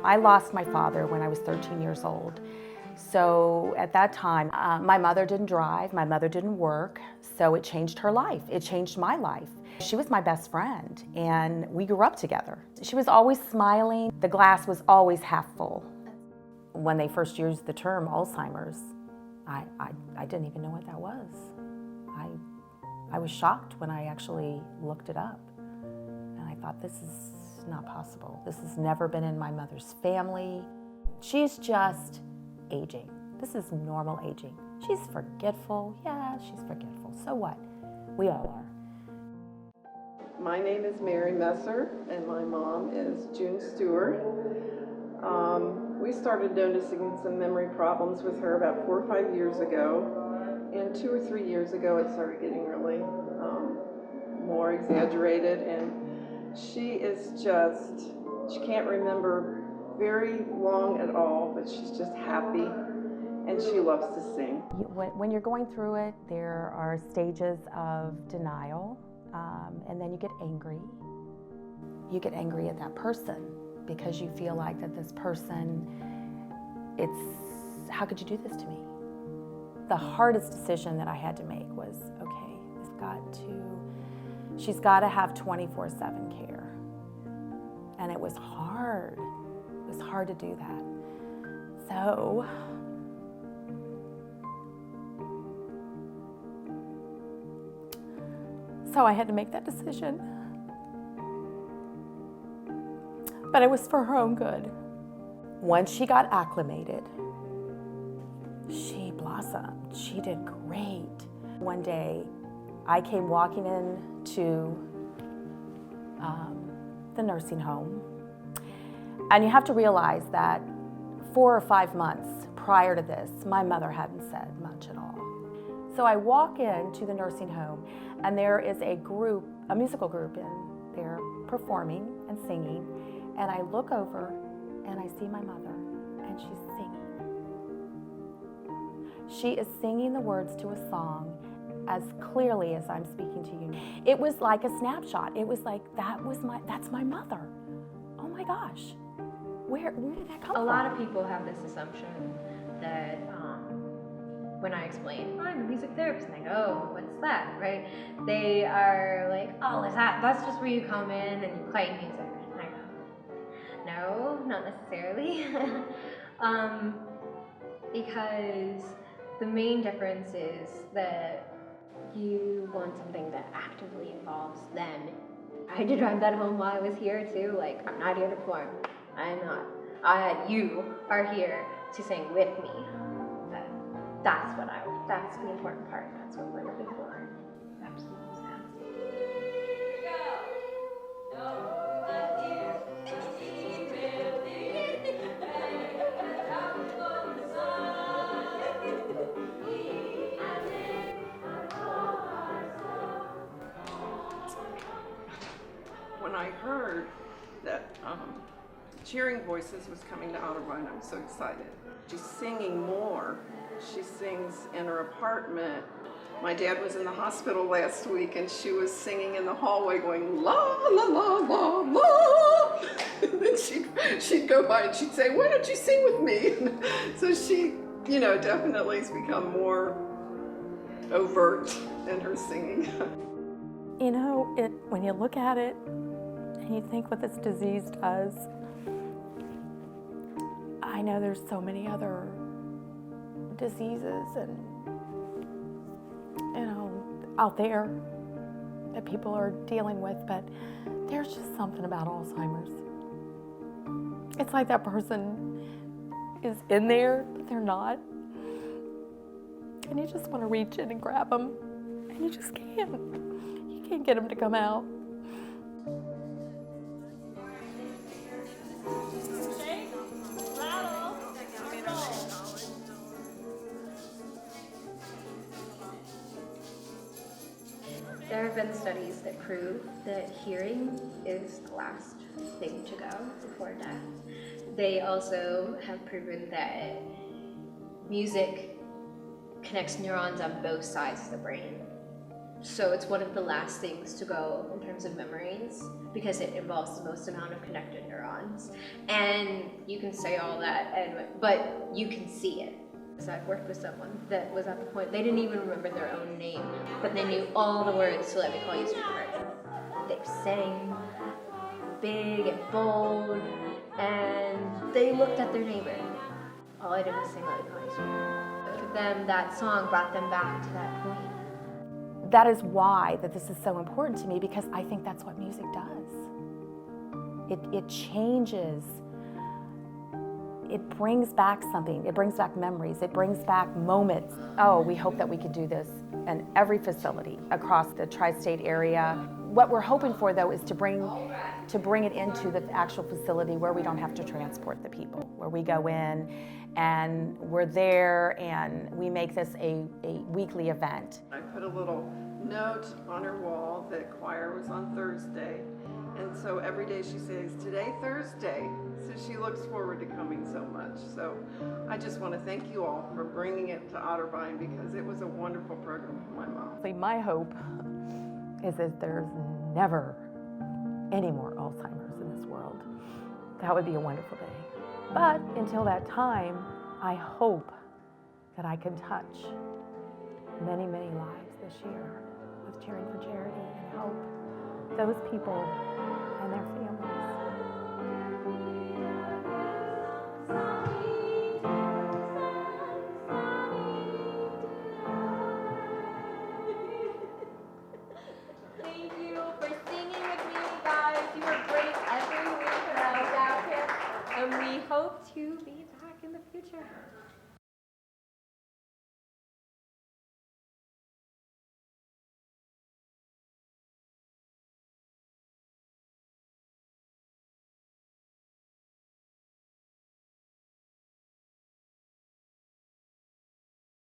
I lost my father when I was 13 years old. So at that time, my mother didn't drive, my mother didn't work, so it changed her life. It changed my life. She was my best friend, and we grew up together. She was always smiling. The glass was always half full. When they first used the term Alzheimer's, I didn't even know what that was. I was shocked when I actually looked it up. And I thought, this is not possible. This has never been in my mother's family. She's just aging. This is normal aging. She's forgetful. Yeah, she's forgetful. So what? We all are. My name is Mary Messer, and my mom is June Stewart. We started noticing some memory problems with her about 4 or 5 years ago, and 2 or 3 years ago it started getting really more exaggerated, and she can't remember very long at all, but she's just happy, and she loves to sing. When you're going through it, there are stages of denial, and then you get angry. You get angry at that person because you feel like that this person, how could you do this to me? The hardest decision that I had to make was, okay, she's got to have 24/7 care. And it was hard. It was hard to do that. So I had to make that decision. But it was for her own good. Once she got acclimated, she blossomed. She did great. One day, I came walking into the nursing home. And you have to realize that 4 or 5 months prior to this, my mother hadn't said much at all. So I walk into the nursing home, and there is a musical group in there performing and singing. And I look over and I see my mother, and she's singing. She is singing the words to a song as clearly as I'm speaking to you. It was like a snapshot. It was like, that's my mother. Oh my gosh, where did that come from? A lot of people have this assumption that when I explain, I'm a music therapist, and they go, oh, what's that, right? They are like, oh, that's just where you come in and you play music. No, not necessarily. Because the main difference is that you want something that actively involves them. I had to drive that home while I was here too. Like, I'm not here to perform. I'm not. You are here to sing with me. That's the important part. That's what we're looking for. Absolutely. When I heard that Cheering Voices was coming to Ottawa, and I'm so excited. She's singing more. She sings in her apartment. My dad was in the hospital last week, and she was singing in the hallway going, la, la, la, la, la. And then she'd go by and she'd say, why don't you sing with me? So she, definitely has become more overt in her singing. When you look at it and you think what this disease does, I know there's so many other diseases and out there that people are dealing with, but there's just something about Alzheimer's. It's like that person is in there, but they're not. And you just want to reach in and grab them, and you just can't. You can't get them to come out. There have been studies that prove that hearing is the last thing to go before death. They also have proven that music connects neurons on both sides of the brain. So it's one of the last things to go in terms of memories because it involves the most amount of connected neurons. And you can say all that, but you can see it. So I've worked with someone that was at the point, they didn't even remember their own name, but they knew all the words to Let Me Call You Sweetheart. They sang big and bold, and they looked at their neighbor. All I did was sing Let Me Call You Sweetheart. To them, that song brought them back to that point. That is why that this is so important to me, because I think that's what music does. It changes. It brings back something. It brings back memories. It brings back moments. Oh, we hope that we could do this in every facility across the tri-state area. What we're hoping for, though, is to bring it into the actual facility where we don't have to transport the people, where we go in and we're there and we make this a weekly event. I put a little note on her wall that choir was on Thursday, and so every day she says, "Today Thursday," so she looks forward to coming so much. So I just want to thank you all for bringing it to Otterbein, because it was a wonderful program for my mom. My hope is that there's never any more Alzheimer's in this world. That would be a wonderful day. But until that time, I hope that I can touch many, many lives this year with Cheering for Charity, and help those people and their families. Thank you for singing with me, guys. You were great every week when I was out here, and we hope to be back in the future.